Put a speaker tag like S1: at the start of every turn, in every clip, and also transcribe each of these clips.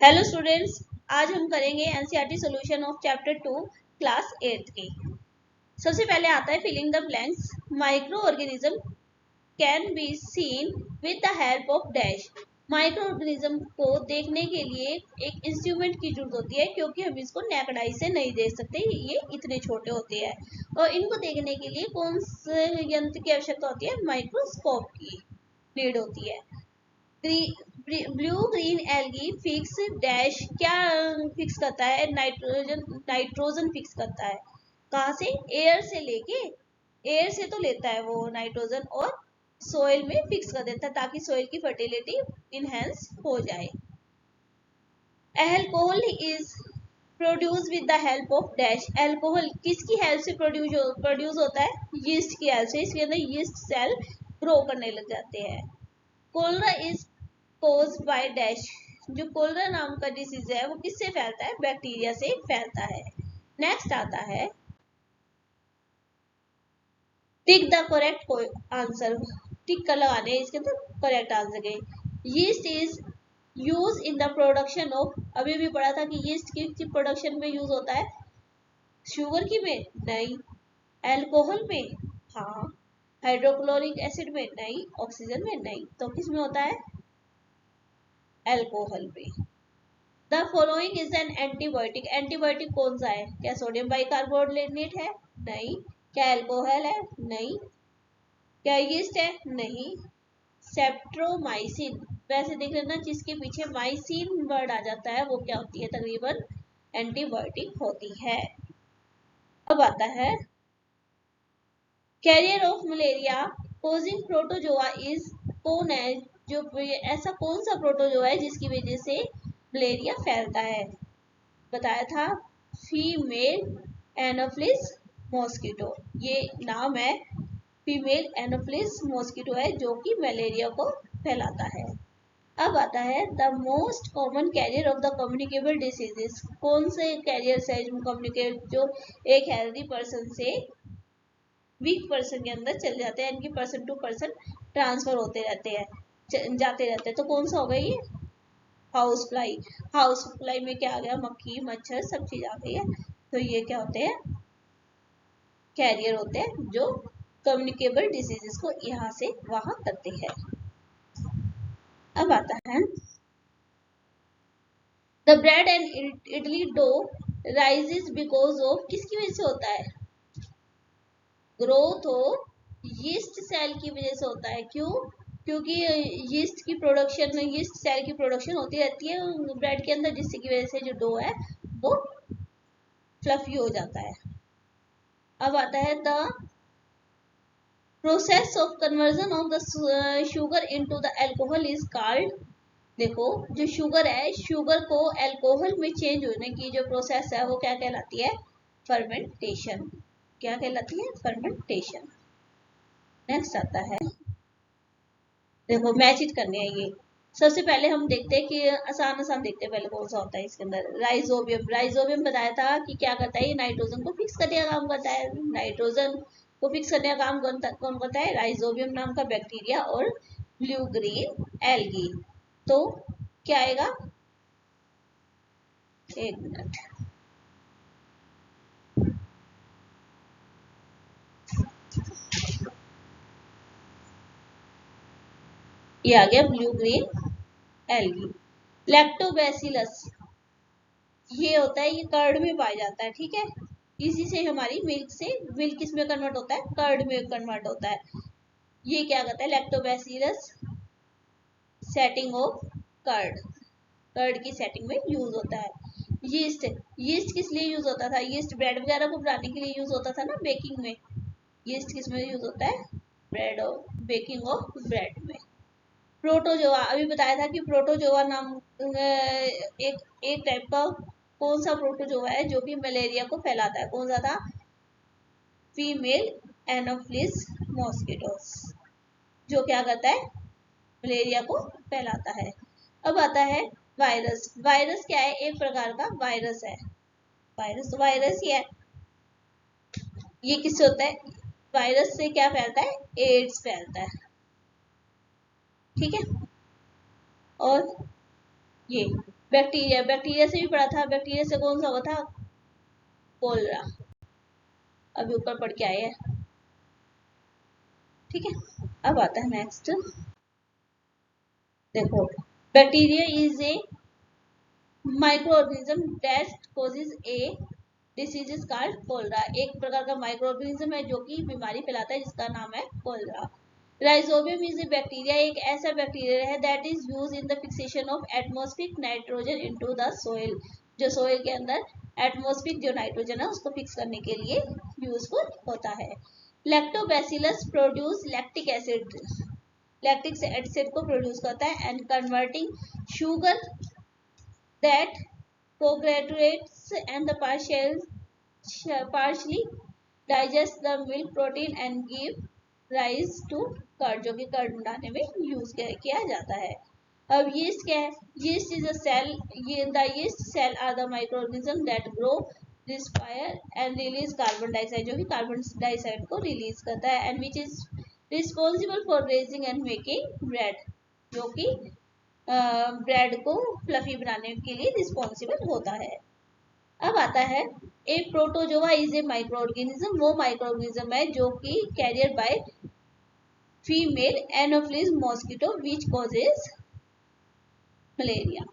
S1: Hello students, आज हम करेंगे NCERT solution of chapter 2 class 8 की। सबसे पहले आता है filling the blanks. Microorganism can be seen with the help of dash. Microorganism को देखने के लिए एक इंस्ट्रूमेंट की जरूरत होती है, क्योंकि हम इसको नेकेड आई से नहीं देख सकते, ये इतने छोटे होते हैं। और इनको देखने के लिए कौन से यंत्र की आवश्यकता होती है? माइक्रोस्कोप की नीड होती है। Blue green algae fix dash क्या फिक्स करता है? नाइट्रोजन फिक्स करता है। कहाँ से? एयर से लेके, एयर से तो लेता है वो नाइट्रोजन और सोइल में फिक्स कर देता है, ताकि सोइल की फर्टिलिटी इनहेंस हो जाए। Alcohol is produce with the help of dash. Alcohol किसकी हेल्प से प्रोड्यूस होता है? यीस्ट की हेल्प से। इसके अंदर यीस्ट सेल ग्रो करने लग जाते हैं। Cholera is cause by dash. जो कोलरा नाम का डिसीज है वो किससे फैलता है? बैक्टीरिया से फैलता है। नेक्स्ट आता है टिक द करेक्ट आंसर। टिक का लगाने इसके अंदर करेक्ट आंसर के। Yeast is use in the production of. अभी भी पढ़ा था कि यीस्ट की प्रोडक्शन में यूज होता है। शुगर की में? नहीं। अल्कोहल में? हाँ। हाइड्रोक्लोरिक एसिड में? नहीं। ऑक्सीजन में? नहीं। तो किस में होता है? अल्कोहल में। The following is an antibiotic. Antibiotic कौन सा है? क्या सोडियम बाइकार्बोनेट है? नहीं। क्या अल्कोहल है? नहीं। क्या यीस्ट है? नहीं। सेप्ट्रोमाइसिन। वैसे देख लेना, जिसके पीछे माइसिन वर्ड आ जाता है वो क्या होती है? तकरीबन एंटीबायोटिक होती है। अब आता है carrier of malaria causing protozoa is. कौन है जो? ऐसा कौन सा प्रोटोजोआ है जिसकी वजह से मलेरिया फैलता है? बताया था फीमेल एनोफ्लिस मॉस्किटो। ये नाम है। फीमेल एनोफ्लिस मॉस्किटो है जो कि मलेरिया को फैलाता है। अब आता है the most common carrier of the communicable diseases. कौन से कैरियर्स है जो कम्युनिकेट, जो एक हेल्दी पर्सन से वीक पर्सन के अंदर चले जाते हैं, इनकी पर्सन टू पर्सन ट्रांसफर होते रहते हैं, जाते रहते हैं। तो कौन सा होगा ये? House fly. हाउस फ्लाई में क्या आ गया? मक्खी, मच्छर, सब चीज आ गई है। तो ये क्या होते हैं? कैरियर होते हैं जो कम्युनिकेबल डिजीजेस को यहाँ से वहां करते हैं। अब आता है the bread and idli dough rises because of. किसकी वजह से होता है? ग्रोथ ऑफ यीस्ट सेल की वजह से होता है। क्यों? क्योंकि यीस्ट की प्रोडक्शन, यीस्ट सेल की प्रोडक्शन होती रहती है ब्रेड के अंदर, जिसकी वजह से जो डो है वो फ्लफी हो जाता है। अब आता है the process of conversion of the sugar into the alcohol is called. देखो, जो शुगर है, शुगर को अल्कोहल में चेंज होने की जो प्रोसेस है वो क्या कहलाती है? फर्मेंटेशन। क्या कहलाती है? फर्मेंटेशन। नेक्स्ट आता है, देखो मैच इट करने हैं ये। सबसे पहले हम देखते हैं कि आसान आसान देखते हैं। पहले कौन सा होता है इसके अंदर? राइजोबियम। राइजोबियम बताया था कि क्या करता है? ये नाइट्रोजन को फिक्स करने का काम करता है। नाइट्रोजन को फिक्स करने का काम कौन करता है? राइजोबियम नाम का बैक्टीरिया और ब्लू ग्रीन एल्गी। तो क्या आएगा? एक मिनट, ये आ गया ब्लू ग्रीन एल्गी। लैक्टोबैसिलस ये होता है, ये कर्ड में पाया जाता है, ठीक है। इसी से हमारी मिल्क से, मिल्क किस में कन्वर्ट होता है? कर्ड में कन्वर्ट होता है। ये क्या कहता है? Lactobacillus setting of curd. Curd की सेटिंग में यूज होता है। यीस्ट, यीस्ट किस लिए यूज होता था? यीस्ट ब्रेड वगैरह को बनाने के लिए यूज होता था ना, बेकिंग में। यीस्ट किस में यूज होता है? ब्रेड और बेकिंग ऑफ ब्रेड में। प्रोटोजोआ, अभी बताया था कि प्रोटोजोआ नाम एक एक टाइप का कौन सा प्रोटोजोआ है जो कि मलेरिया को फैलाता है? कौन सा था? फीमेल एनोफ्लिस मॉस्किटोस, जो क्या करता है? मलेरिया को फैलाता है। अब आता है वायरस। वायरस क्या है? एक प्रकार का वायरस है। वायरस तो वायरस ही है। ये किससे होता है? वायरस से क्या फैलता है? एड्स फैलता है, ठीक है। और ये बैक्टीरिया, बैक्टीरिया से भी पढ़ा था, बैक्टीरिया से कौन सा हुआ था, कोलरा, अभी ऊपर पढ़ के आए हैं, ठीक है। अब आता है नेक्स्ट, देखो bacteria is a microorganism that causes a disease is called cholera, एक प्रकार का माइक्रोऑर्गेनिज्म है जो कि बीमारी फैलाता है जिसका नाम है cholera. Rhizobium is a bacteria, एक ऐसा बैक्टीरिया है that is use in the fixation of atmospheric nitrogen into the soil, जो सोइल के अंदर एटमॉस्फेरिक जो नाइट्रोजन है उसको फिक्स करने के लिए यूजफुल होता है। Lactobacillus produce lactic acid, lactic acid को प्रोड्यूस करता है and converting sugar that coagulates and the partially digest the milk protein and give rise to curd, जो कि कर्ड बनाने में यूज किया जाता है। अब यीस्ट क्या है, यीस्ट इज अ सेल, ये the yeast cell are the microorganism that grow, respire and release carbon dioxide, जो कि कार्बन डाइऑक्साइड को रिलीज करता है, and which is responsible for raising and making bread, जो कि ब्रेड को फ्लफी बनाने के लिए रिस्पॉन्सिबल होता है। अब आता है a protozoa is a microorganism, वो माइक्रो ऑर्गेनिज्म है जो कि carrier by female anopheles mosquito which causes malaria.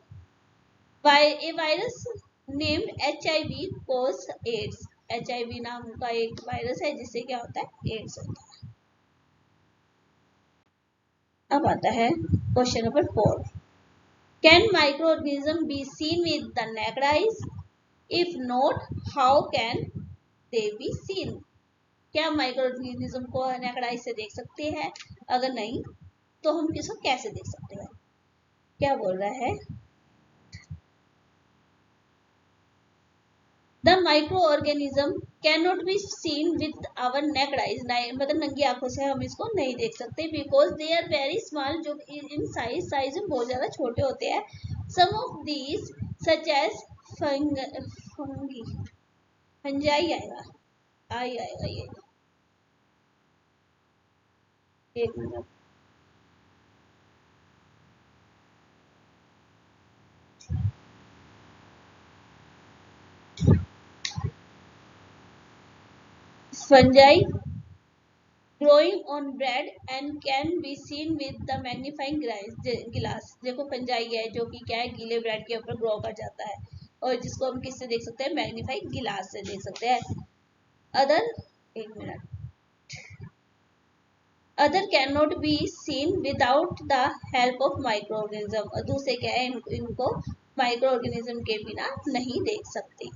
S1: A virus named HIV cause AIDS, HIV नाम का एक वायरस है जिससे क्या होता है, एड्स होता है। अब आता है question number 4, can microorganism be seen with the naked eyes? If not, how can they be seen? क्या माइक्रोऑर्गेनिज्म को नेकेड आई से देख सकते हैं, अगर नहीं तो हम किसको कैसे देख सकते हैं, क्या बोल रहा है, the microorganism can not be seen with our naked eyes, मतलब नंगी आंखों से हम इसको नहीं देख सकते, because they are very small, जो इन साइज में बहुत ज्यादा छोटे होते हैं। Some of these such as fungi, fungi आएगा, आएगा ये, एक minute, fungi growing on bread and can be seen with the magnifying glass, देखो फंजाई है जो कि क्या है, गीले ब्रेड के ऊपर ग्रो कर जाता है, और जिसको हम किससे देख सकते हैं, मैग्नीफाइंग गिलास से देख सकते हैं। अदर, एक minute, other can not be scene without the help of micro organism, और दूसरे क्या है, इनको माइक्रो ऑर्गेनिज्म के बिना नहीं देख सकते।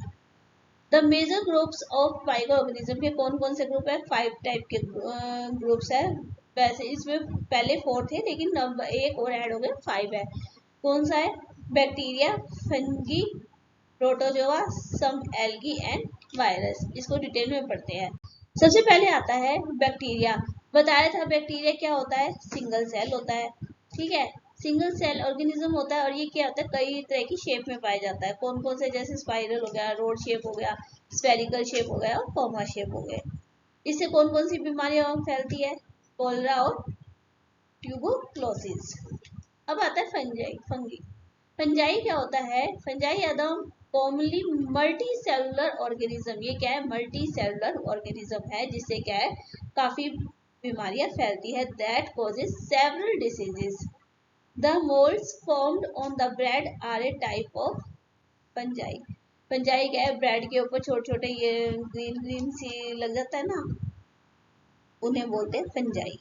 S1: The major groups of microorganism के कौन कौन से ग्रुप है, 5 टाइप के ग्रुप्स है, वैसे इसमें पहले 4 थे लेकिन अब एक और ऐड हो गए, 5 है। कौन सा है, bacteria, fungi, protozoa, some algae and virus, इसको डिटेल में पढ़ते हैं। सबसे पहले आता है बैक्टीरिया, बताया था बैक्टीरिया क्या होता है, सिंगल सेल होता है, ठीक है, सिंगल सेल ऑर्गेनिज्म होता है, और ये क्या होता है, कई तरह की शेप में पाया जाता है, कौन कौन से, जैसे स्पाइरल हो गया, रोड शेप हो गया, स्फेरिकल शेप हो गया और कॉमा शेप हो गए। इससे कौन कौन सी बीमारियां फैलती है, कोलरा और ट्यूबरक्लोसिस। अब आता है फंजाई, फंजाई क्या होता है, फंजाई एकदम कॉमनली मल्टी सेलुलर ऑर्गेनिज्म, ये क्या है, मल्टी सेलुलर ऑर्गेनिज्म है जिससे क्या है, काफी बीमारियां फैलती है, that causes several diseases. The molds formed on the bread are a type of fungi. Fungi क्या है, ब्रेड के ऊपर छोटे छोटे ये ग्रीन ग्रीन सी लग जाता है ना, उन्हें बोलते हैं फंजाई।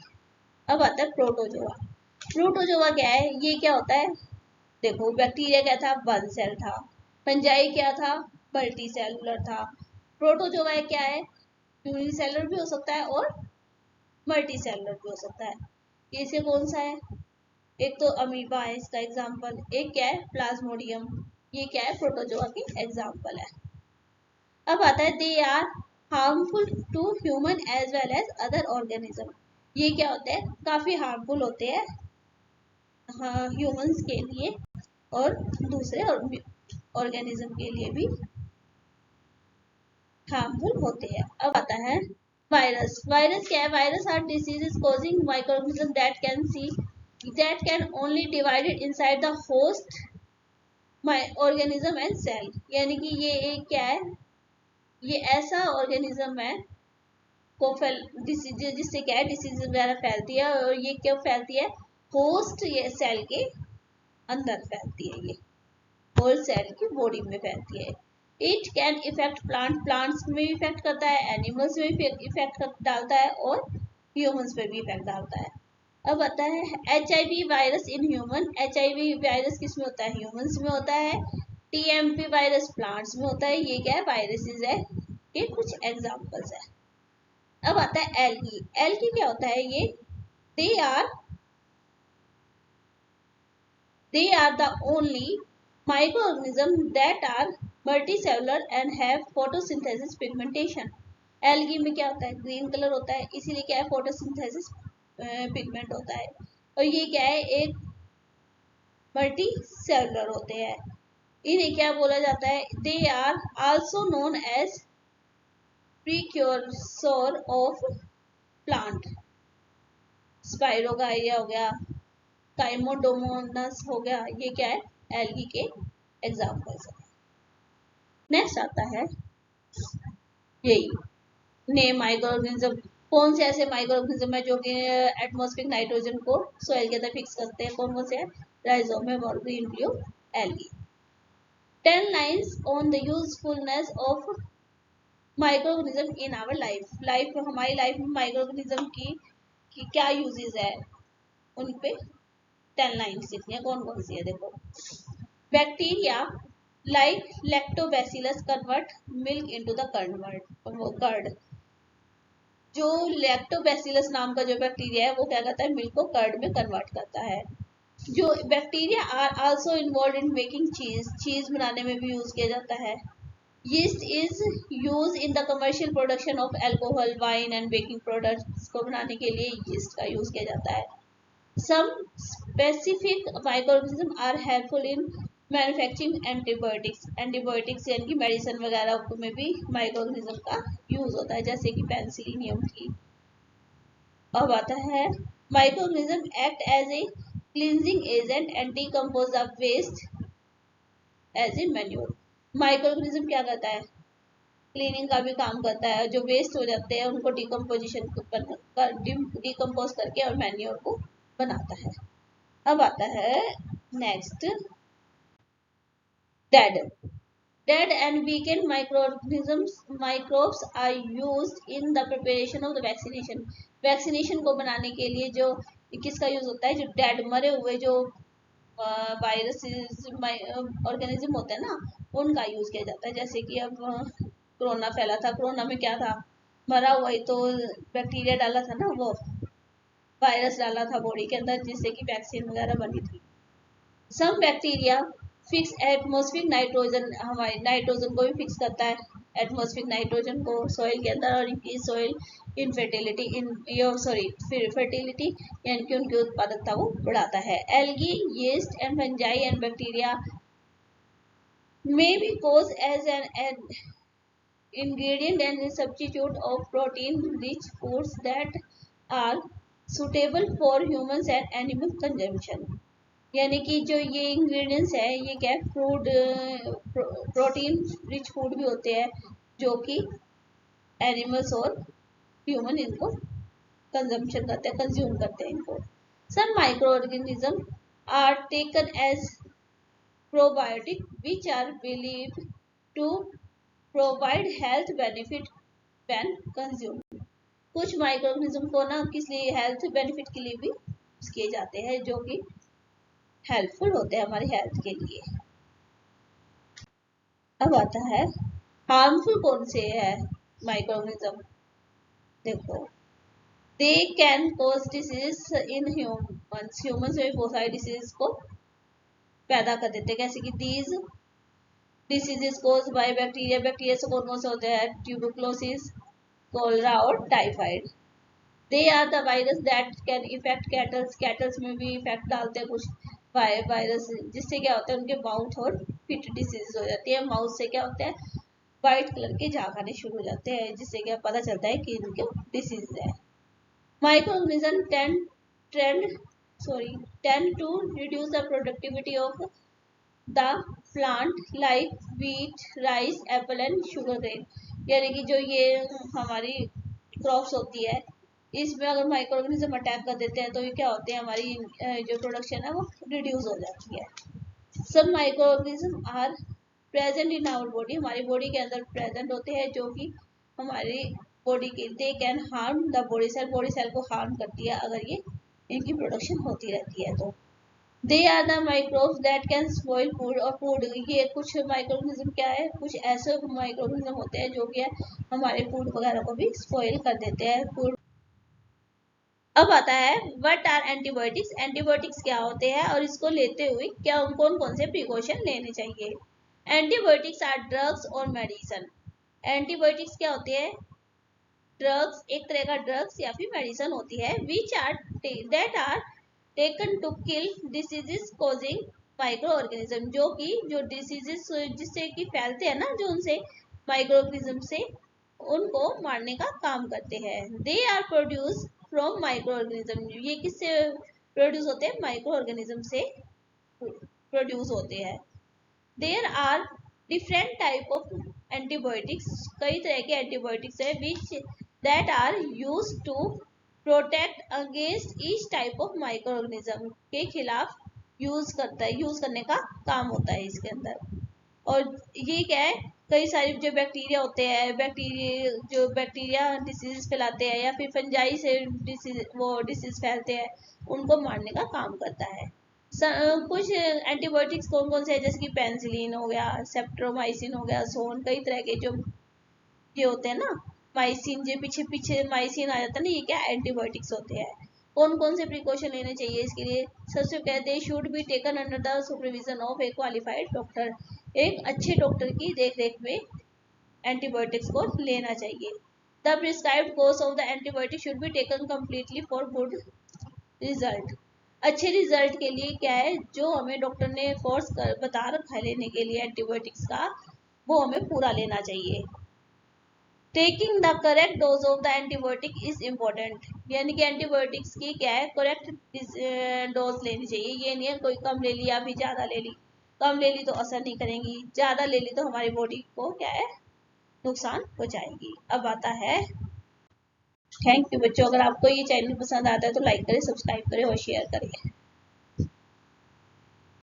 S1: अब आता है प्रोटोजोआ, प्रोटोजोआ क्या है, ये क्या होता है, देखो बैक्टीरिया क्या था, वन सेल था, फंजाई क्या था, मल्टी सेलुलर था, प्रोटोजोआ क्या है, यूनिसेलुलर भी हो सकता है और मल्टी सेलुलर भी हो सकता है। इसे कौन सा है, एक तो अमीबा है इसका एग्जाम्पल, एक क्या है, प्लाज्मोडियम, ये क्या है, प्रोटोजोआ की एग्जाम्पल है। अब आता है they are harmful to human as well as other organism, ये क्या होते हैं, काफी हार्मफुल होते हैं ह्यूमंस के लिए और दूसरे ऑर्गेनिज्म के लिए भी हार्मफुल होते हैं। अब आता है वायरस, वायरस क्या है, virus are diseases causing microorganism that can only divided inside the host organism and cell, यानी कि ये एक क्या है, ये ऐसा ऑर्गेनिज्म है को फैल डिसीज, जिससे क्या है डिसीज वगैरह फैलती है, और ये क्यों फैलती है, होस्ट ये सेल के अंदर फैलती है, ये होल सेल की बॉडी में फैलती है। इट कैन इफेक्ट प्लांट्स में भी इफेक्ट करता है, एनिमल्स में भी इफेक्ट डालता है, और ह्यूमंस पे भी इफेक्ट डालता है। अब आता है HIV virus in human. HIV virus किस में होता है, ह्यूमंस में होता है। TMP वायरस प्लांट्स में होता है। ये क्या है, वायरसेस है, ये कुछ एग्जांपल्स है। अब आता है एल्गी। एल्गी क्या होता है, ये they are the only microorganism that are multicellular and have photosynthesis pigmentation। Algae में क्या होता है, ग्रीन कलर होता है, इसीलिए क्या है, फोटोसिंथेसिस पिगमेंट होता है। और ये क्या है, एक मल्टी सेलुलर होते हैं। इन्हें क्या बोला जाता है, they are also known as precursor of plant. Spirogyra हो गया, काइमोडोमोनस हो गया, ये क्या है, एल्गी के एग्जाम्पल्स है। नेक्स्ट आता है यही नेम माइक्रो ऑर्गेनिज्म। कौन से ऐसे माइक्रो ऑर्गेनिज्म है जो कि एटमॉस्फेरिक नाइट्रोजन को सोइल के अंदर फिक्स करते हैं, कौन कौन से है, राइजोबियम और green blue algae. 10 lines on the usefulness of microorganism in our life हमारी लाइफ में माइक्रो ऑर्गेनिज्म की क्या यूजेस है, उन पे 10 लाइन्स लिखनी है। कौन कौन सी है, देखो। Bacteria like lactobacillus convert milk into the curd. जो लैक्टोबैसिलस नाम का जो बैक्टीरिया है, वो क्या करता है, मिल्क को कर्ड में कन्वर्ट करता है। जो bacteria are also involve in making cheese बनाने में भी यूज किया जाता है। Yeast is use in the commercial production of alcohol, wine and baking products को बनाने के लिए यीस्ट का यूज किया जाता है। Some specific microorganisms are helpful in manufacturing antibiotics यानी कि मेडिसिन वगैरह में भी माइक्रोऑर्गेनिज्म का यूज होता है, जैसे कि पेंसिलिनियम की। अब आता है microorganism act as a cleansing agent and decompose the waste as a manure. Microorganism क्या करता है, क्लीनिंग का भी काम करता है, जो वेस्ट हो जाते हैं उनको डिकम्पोज करके और मैन्योर को बनाता है। अब आता है next dead and weakened microbes are used in the preparation of the vaccination को बनाने के लिए जो किसका यूज होता है, जो डेड मरे हुए जो वायरसेस ऑर्गेनिज्म होते हैं ना, उनका यूज किया जाता है। जैसे कि अब कोरोना फैला था, कोरोना में क्या था, मरा हुआ ही तो बैक्टीरिया डाला था ना, वो वायरस डाला था बॉडी के अंदर, जिससे कि वैक्सीन वगैरह बनी थी। Some bacteria fix atmospheric nitrogen, हमारे नाइट्रोजन को भी फिक्स करता है, एटमॉस्फेरिक नाइट्रोजन को सॉइल के अंदर, और इनकी सॉइल इनफर्टिलिटी फर्टिलिटी यानी कि उनकी उत्पादकता को बढ़ाता है। Algae, yeast and fungi and bacteria may be caused as an ingredient and substitute of protein rich foods that are suitable for humans and animal consumption। यानी कि जो ये इंग्रेडिएंट्स है, ये क्या है, फूड प्रोटीन रिच फूड भी होते हैं, जो कि एनिमल्स और ह्यूमन इनको कंजम्पशन करते हैं, कंज्यूम करते हैं इनको। Some microorganism are taken as probiotic which are believed to provide health benefit when consumed. कुछ माइक्रो ऑर्गेनिज्म को ना किस लिए, हेल्थ बेनिफिट के लिए भी यूज किए जाते हैं, जो कि हेल्पफुल होते हैं हमारी हेल्थ के लिए। अब आता है हार्मफुल कौन से है माइक्रोऑर्गेनिज्म, देखो। They can cause disease in humans में बहुत सारी डिसीज को पैदा कर देते हैं, जैसे कि these diseases cause by bacteria से कौन कौन से होते हैं, ट्यूबरकुलोसिस, कोलरा और typhoid. They are the virus that can effect cattles में भी इफेक्ट डालते हैं कुछ वायरस, जिससे क्या होता है, उनके माउथ और फिट डिसीज हो जाती है। माउथ से क्या होता है, व्हाइट कलर के झाग आने शुरू हो जाते हैं, जिससे क्या पता चलता है कि इनके डिसीज है। Microorganism tend to reduce the productivity of the plant like wheat, rice, apple and sugar cane. यानी कि जो ये हमारी क्रॉप्स होती है, इसमें अगर माइक्रो ऑर्गेनिज्म अटैक कर देते हैं तो ये क्या होते हैं, हमारी जो प्रोडक्शन है वो रिड्यूस हो जाती है। सब microorganism are present in our body, हमारी बॉडी के अंदर प्रेजेंट होते हैं, जो कि हमारी बॉडी के they can harm the body cell को हार्म करती है अगर ये इनकी प्रोडक्शन होती रहती है तो। They are the microbes that can spoil food, और फूड ये कुछ माइक्रोऑर्गेनिज्म क्या है, कुछ ऐसे माइक्रोऑर्गेनिज्म होते हैं जो कि हमारे फूड वगैरह को भी स्पॉइल कर देते हैं फूड। अब आता है व्हाट आर एंटीबायोटिक्स। एंटीबायोटिक्स क्या होते हैं और इसको लेते हुए क्या कौन कौन से प्रिकॉशन लेने चाहिए। एंटीबायोटिक्स आर ड्रग्स और मेडिसिन। एंटीबायोटिक्स क्या होते हैं, ड्रग्स, एक तरह का ड्रग्स या फिर मेडिसिन होती है, which are that are taken to kill diseases causing microorganism, जो कि जो डिसीजेस जिससे कि फैलते हैं ना, जो उनसे माइक्रो ऑर्गेनिज्म से उनको मारने का काम करते हैं। They are produce from microorganism, ये किससे प्रोड्यूस होते हैं, माइक्रो ऑर्गेनिज्म से प्रोड्यूस होते हैं। There are different type of antibiotics, कई तरह के एंटीबायोटिक्स है which that are use to protect against each type of microorganism, के खिलाफ यूज करने का काम होता है इसके अंदर। और ये क्या है, कई सारे जो बैक्टीरिया होते हैं, बैक्टीरिया डिसीज फैलाते हैं या फिर फंजाई से डिसीज फैलते हैं, उनको मारने का काम करता है। कुछ एंटीबायोटिक्स कौन कौन से है, जैसे कि पेंसिलिन हो गया, सेप्ट्रोमाइसिन हो गया, सोन, कई तरह के जो ये होते हैं ना, माइसिन, जो पीछे पीछे माइसिन आ जाता है ना, ये क्या एंटीबायोटिक्स होते हैं। कौन कौन से प्रिकॉशन लेने चाहिए इसके लिए, सबसे कहते हैं should be taken under the supervision of A qualified doctor, एक अच्छे डॉक्टर की देख रेख में एंटीबायोटिक्स को लेना चाहिए। The prescribed course of the antibiotic should be taken completely for good result. अच्छे रिजल्ट के लिए क्या है, जो हमें डॉक्टर ने कोर्स बता रखा है लेने के लिए एंटीबायोटिक्स का, वो हमें पूरा लेना चाहिए। Taking the correct dose of the antibiotic is important, यानी कि एंटीबायोटिक्स की क्या है, करेक्ट डोज लेनी चाहिए। ये नहीं है कोई कम ले ली या फिर ज्यादा ले ली, कम ले ली तो असर नहीं करेंगी, ज्यादा ले ली तो हमारी बॉडी को क्या है, नुकसान पहुंचाएगी। अब आता है, थैंक यू बच्चों, अगर आपको ये चैनल पसंद आता है तो लाइक करें, सब्सक्राइब करें और शेयर करें।